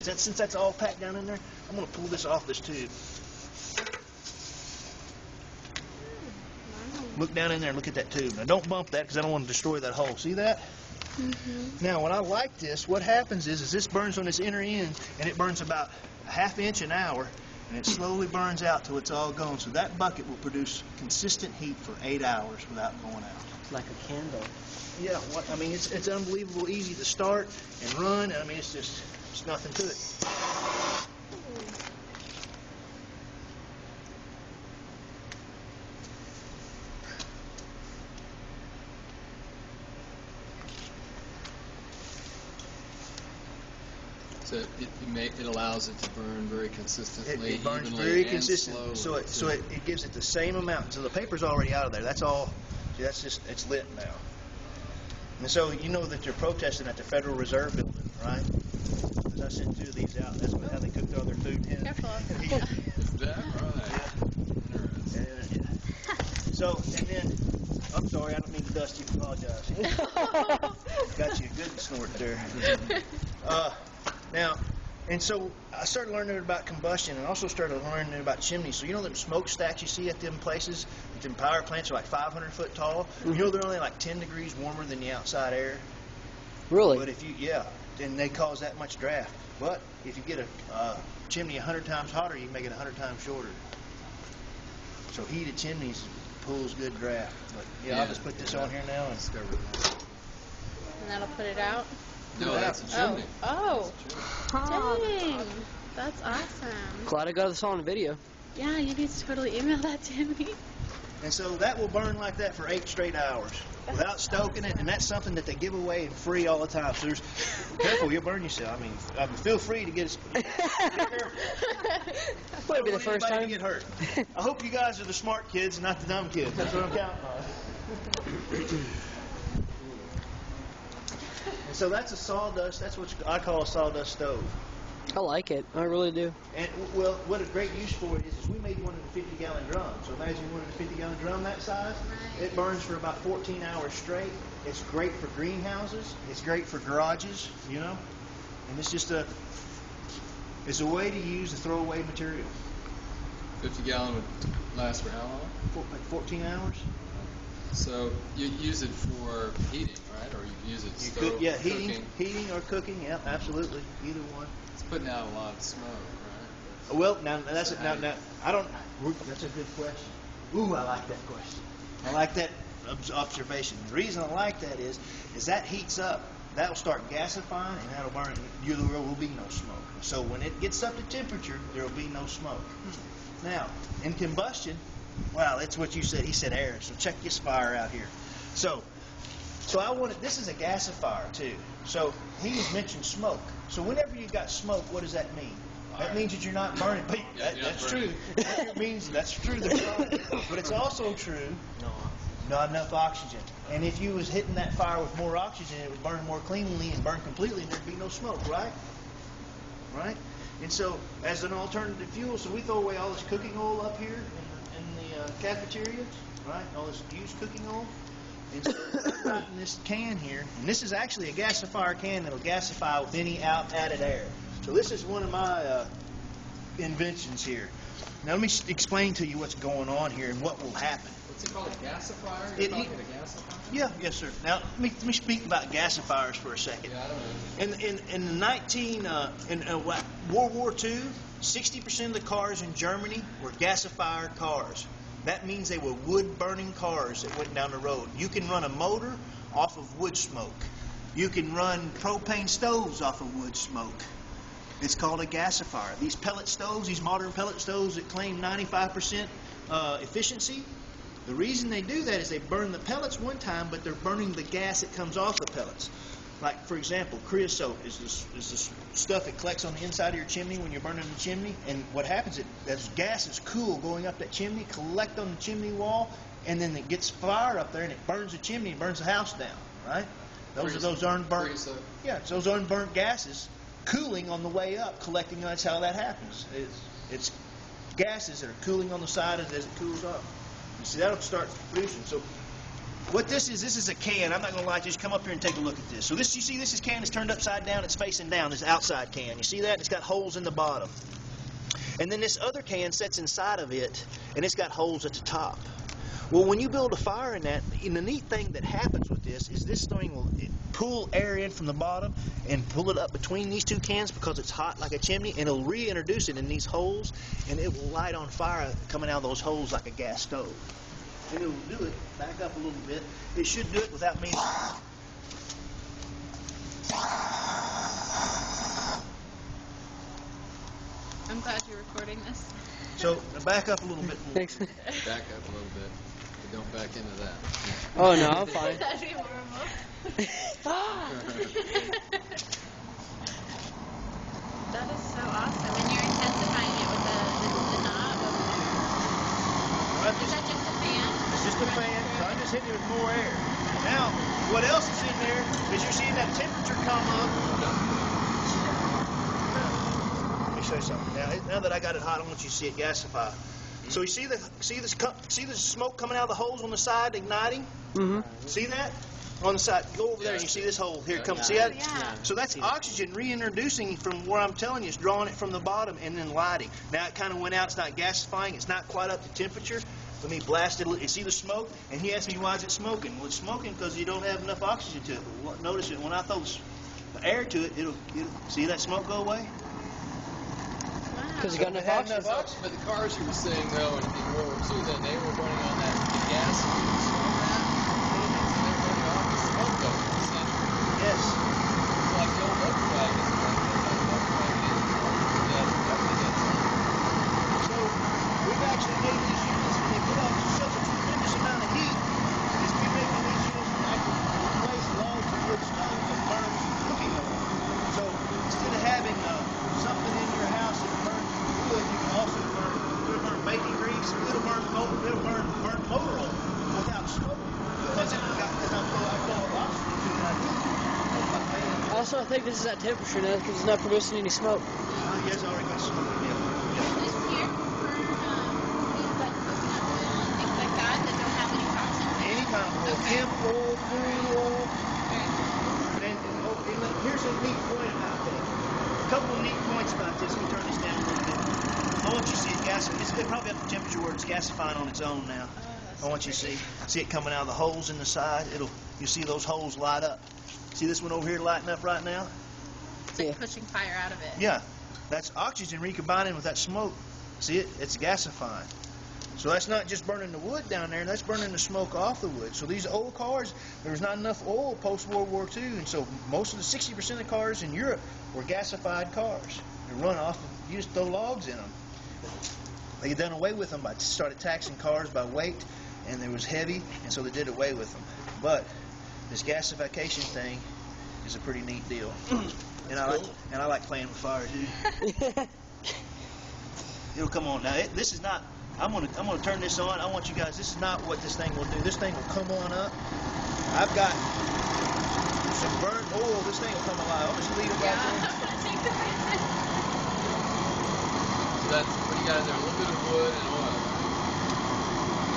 Since that's all packed down in there, I'm going to pull this off this tube. Look down in there and look at that tube. Now don't bump that because I don't want to destroy that hole. See that? Now when I light this, what happens is this burns on this inner end, and it burns about a ½ inch an hour, and it slowly burns out till it's all gone. So that bucket will produce consistent heat for 8 hours without going out. Like a candle. Yeah, I mean it's unbelievable easy to start and run. I mean it's nothing to it. So it allows it to burn very consistently. It burns evenly, very and consistently. slowly. So it gives it the same amount. So the paper's already out of there. That's all. See, that's just it's lit now. And so you know that they're protesting at the Federal Reserve building, right? Because I sent 2 of these out. That's how they cooked all their food in. Careful. Is that right? Yeah. So and then I'm sorry, I don't mean to dust you. Apologize. Got you a good snort there. Now, and so I started learning about combustion and also started learning about chimneys. So you know them smokestacks you see at them places, them power plants are like 500 foot tall. You know they're only like 10 degrees warmer than the outside air. Really? But if you, then they cause that much draft. But if you get a chimney 100 times hotter, you can make it 100 times shorter. So heated chimneys pulls good draft. But yeah, I'll just put this on here now and And that'll put it out? No, that's a chimney. Oh. Dang. That's awesome. Glad I got this on video. Yeah, you need to totally email that to me. And so that will burn like that for 8 straight hours without stoking it, and that's something that they give away free all the time. So careful, you'll burn yourself. I mean, feel free to get Would be the first time to get hurt. I hope you guys are the smart kids and not the dumb kids. That's what I'm counting on. And so that's a sawdust. That's what I call a sawdust stove. I like it. I really do. And well, what a great use for it is we made one in a 50-gallon drum. So imagine one in a 50-gallon drum that size. It burns for about 14 hours straight. It's great for greenhouses. It's great for garages, you know. And it's just it's a way to use the throwaway material. 50-gallon would last for how long? Like 14 hours. So you use it for heating, right? Or you use it stove, Yeah, cooking? heating or cooking. Yeah, absolutely, either one. It's putting out a lot of smoke, right? Well, now that's it. Now I don't. That's a good question. Ooh, I like that question. I like that observation. The reason I like that is that heats up. That'll start gasifying, and that'll burn. There will be no smoke. So when it gets up to temperature, there will be no smoke. Now, in combustion, wow, that's what you said. He said air. So check this fire out here. So I wanted. This is a gasifier too. So he has mentioned smoke. So whenever you got smoke, what does that mean? That means that you're not burning. But that's true. That means that's true. But it's also true. Not enough oxygen. And if you was hitting that fire with more oxygen, it would burn more cleanly and burn completely, and there'd be no smoke, right? Right? And so, as an alternative fuel, so we throw away all this cooking oil up here in the cafeteria, right? All this used cooking oil. And so I've got in this can here, and this is actually a gasifier can that'll gasify with any added air. So this is one of my inventions here. Now let me explain to you what's going on here and what will happen. What's it called, a gasifier? You're talking a gasifier? Yeah, yes, sir. Now let me speak about gasifiers for a second. Yeah, I don't know. In World War II, 60% of the cars in Germany were gasifier cars. That means they were wood-burning cars that went down the road. You can run a motor off of wood smoke. You can run propane stoves off of wood smoke. It's called a gasifier. These pellet stoves, these modern pellet stoves that claim 95% efficiency, the reason they do that is they burn the pellets one time, but they're burning the gas that comes off the pellets. Like, for example, creosote is this stuff that collects on the inside of your chimney when you're burning the chimney. And what happens is that gas is cool going up that chimney, collect on the chimney wall, and then it gets fire up there and it burns the chimney and burns the house down, right? Those unburnt. Creosote. Yeah, it's those unburnt gases cooling on the way up, collecting. That's how that happens. It's gases that are cooling on the side as it cools up. You see, that'll start producing. So what this is a can. I'm not going to lie to you. Just come up here and take a look at this. So this, you see this can is turned upside down. It's facing down. This outside can. You see that? It's got holes in the bottom. And then this other can sits inside of it, and it's got holes at the top. Well, when you build a fire in that, and the neat thing that happens with this is this thing will pull air in from the bottom and pull it up between these two cans because it's hot like a chimney, and it'll reintroduce it in these holes, and it will light on fire coming out of those holes like a gas stove. And it'll do it, back up a little bit. It should do it without me. I'm glad you're recording this. So, back up a little bit more. Thanks. Back up a little bit. But don't back into that. Oh no, I'm fine. That'd be horrible. That is so awesome. And you're intensifying it with the knob over there. Is that just a fan? It's just a fan, so I'm just hitting it with more air. Now, what else is in there is you're seeing that temperature come up. Let me show you something. Now that I got it hot, I want you to see it gasify. So you see the smoke coming out of the holes on the side igniting? Mm-hmm. See that? On the side. Go over there and you see this hole. Here it comes. See that? Yeah. So that's oxygen reintroducing from where I'm telling you. It's drawing it from the bottom and then lighting. Now it kind of went out. It's not gasifying. It's not quite up to temperature. Let me blast it. You see the smoke? And he asked me, why is it smoking? Well, it's smoking because you don't have enough oxygen to it. But notice it. When I throw the air to it, it'll see that smoke go away? Because you got enough oxygen. But the cars you were saying though in World War II, then they were running on that gas and smoke that. They were running off the smoke though in the center. Yes. Like the old Volkswagen. So we've actually made these units when they put on such a tremendous amount of heat. Is we're making these units that actually replace logs of wood stove and burn cooking oil. So instead of having something in your house that burns wood, you can also burn bacon grease. It'll burn motor oil without smoke because it's got enough oxygen to it. Also, I think this is at temperature now because it's not producing any smoke. Yes, I already got smoke. Yeah. Is here for things like coconut oil and things like that don't have any toxins? Any kind of oil, Okay. hemp oil, crude oil. Okay. And here's a neat point about that. A couple of neat points about this. Let me turn this down a little bit. I want you to see it gasifying. It's probably up to temperature where it's gasifying on its own now. I want you to see it coming out of the holes in the side. You see those holes light up. See this one over here lighting up right now? It's like pushing fire out of it. Yeah, that's oxygen recombining with that smoke. See it? It's gasifying. So that's not just burning the wood down there, that's burning the smoke off the wood. So these old cars, there was not enough oil post-World War II, and so most of the 60% of cars in Europe were gasified cars. They run off, you just throw logs in them. They had done away with them by started taxing cars by weight, and they was heavy, and so they did away with them. But this gasification thing is a pretty neat deal. And I like playing with fire too. It'll come on now. This is not. I'm gonna turn this on. I want you guys. This is not what this thing will do. This thing will come on up. I've got some burnt oil. This thing will come alive. I'll just leave it right there. So that's what you got in there, a little bit of wood and oil.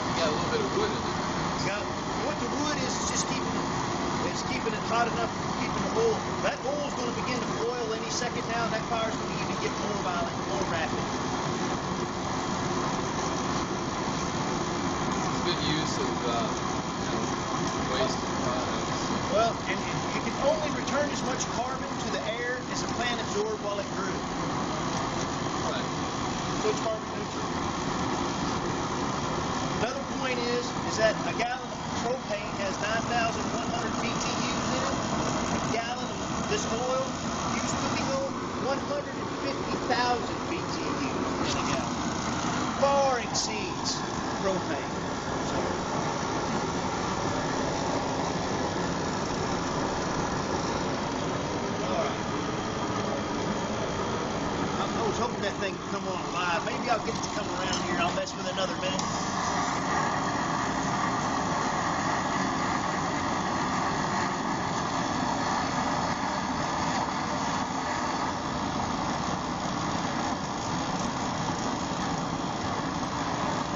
You got a little bit of wood in there. Now, what the wood is just keeping it hot enough, keeping the oil. That oil is going to begin to boil any second now. That fire is going to even get more violent, more rapid. Good use of waste products. Well, and it can only return as much carbon to the air as the plant absorbed while it grew. Right. So it's carbon neutral. Another point is that a gallon of propane has 9,100 BTUs in it. A gallon of this oil, used cooking oil, 150,000 BTUs in a gallon. Far exceeds propane. I was hoping that thing would come on live. Maybe I'll get it to come around here. I'll mess with it another minute.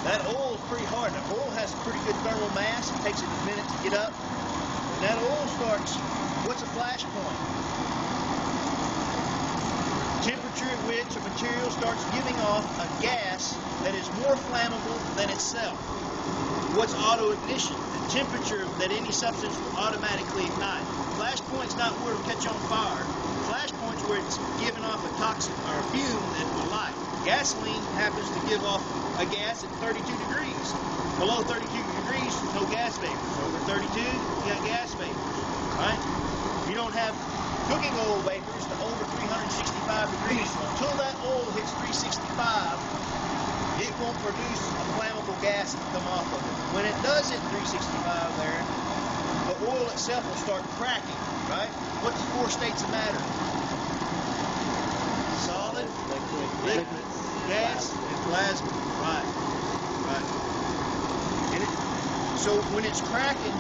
That oil is pretty hard. Now, Oil has a pretty good thermal mass. It takes it a minute to get up. When that oil starts, what's a flash point? Temperature at which a material starts giving off a gas that is more flammable than itself. What's auto ignition? The temperature that any substance will automatically ignite. Flash point's not where it'll catch on fire. Flash point's where it's giving off a toxic or a fume that will light. Gasoline happens to give off a gas at 32 degrees. Below 32 degrees, no gas vapors. Over 32, you got gas vapors, right? You don't have cooking oil vapors to over 365 degrees. So until that oil hits 365, it won't produce a flammable gas to come off of it. When it does hit 365 there, the oil itself will start cracking, right? What's the four states of matter? Solid, liquid, gas, and plasma. Right. Right. And so when it's cracking,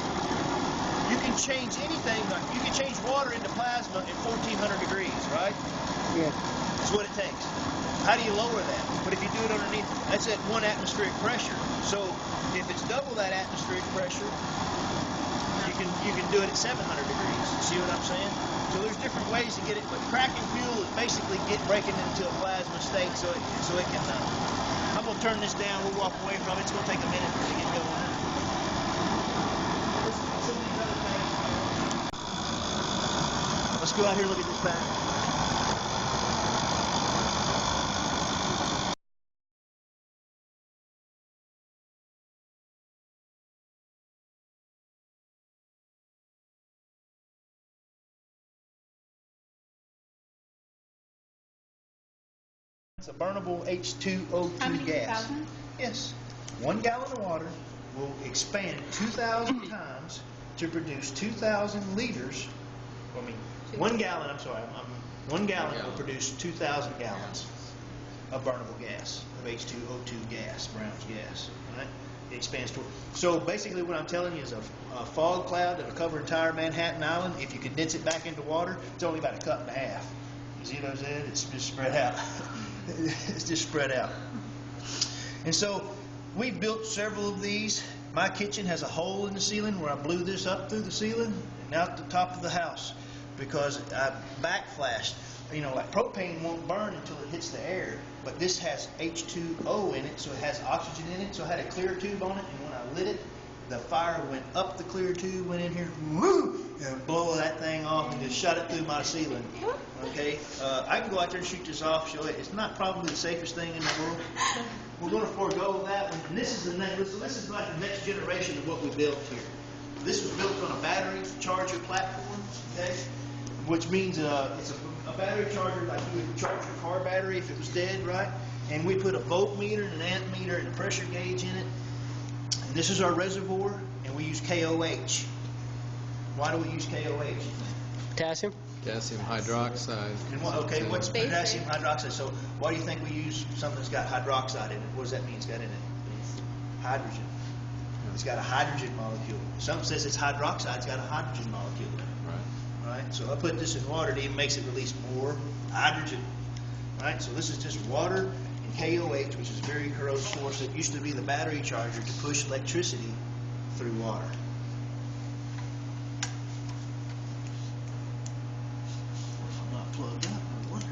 you can change anything. You can change water into plasma at 1400 degrees, right? Yeah. That's what it takes. How do you lower that? But if you do it underneath, that's at 1 atmospheric pressure. So if it's double that atmospheric pressure, you can do it at 700 degrees. See what I'm saying? So there's different ways to get it, but cracking fuel is basically breaking it into a plasma state, so it can. I'm gonna turn this down. We'll walk away from it. It's gonna take a minute to get going. Some of these other things. Let's go out here and look at this back. It's a burnable H2O2 How many gas. 2,000? Yes. 1 gallon of water will expand 2,000 times to produce 2,000 liters. I mean, 1 gallon. I'm sorry. 1 gallon will produce 2,000 gallons of burnable gas, of H2O2 gas, Brown's gas. Right? It expands to. So basically, what I'm telling you is a fog cloud that'll cover entire Manhattan Island. If you condense it back into water, it's only about a cup and a half. You see what I'm saying? It's just spread out. It's just spread out. And so we built several of these. My kitchen has a hole in the ceiling where I blew this up through the ceiling and out the top of the house because I backflashed. You know, like propane won't burn until it hits the air, but this has H2O in it, so it has oxygen in it. So I had a clear tube on it, and when I lit it, the fire went up the clear tube, went in here, woo, and blow that thing off and just shot it through my ceiling. Okay, I can go out there and shoot this off, show it. It's not probably the safest thing in the world. We're going to forego that one. And this is the next. So this is like the next generation of what we built here. This was built on a battery charger platform, okay, which means it's a battery charger like you would charge your car battery if it was dead, right? And we put a voltmeter and an amp meter and a pressure gauge in it. And this is our reservoir, and we use KOH. Why do we use KOH? Potassium? Potassium hydroxide. And okay, what's potassium hydroxide? So why do you think we use something that's got hydroxide in it? What does that mean it's got in it? Hydrogen. It's got a hydrogen molecule. Some says it's hydroxide, it's got a hydrogen molecule in it. Right? So I put this in water, it even makes it release more hydrogen. Right? So this is just water and KOH, which is a very corrosive source. It used to be the battery charger to push electricity through water. I'm not plugged up, I wonder.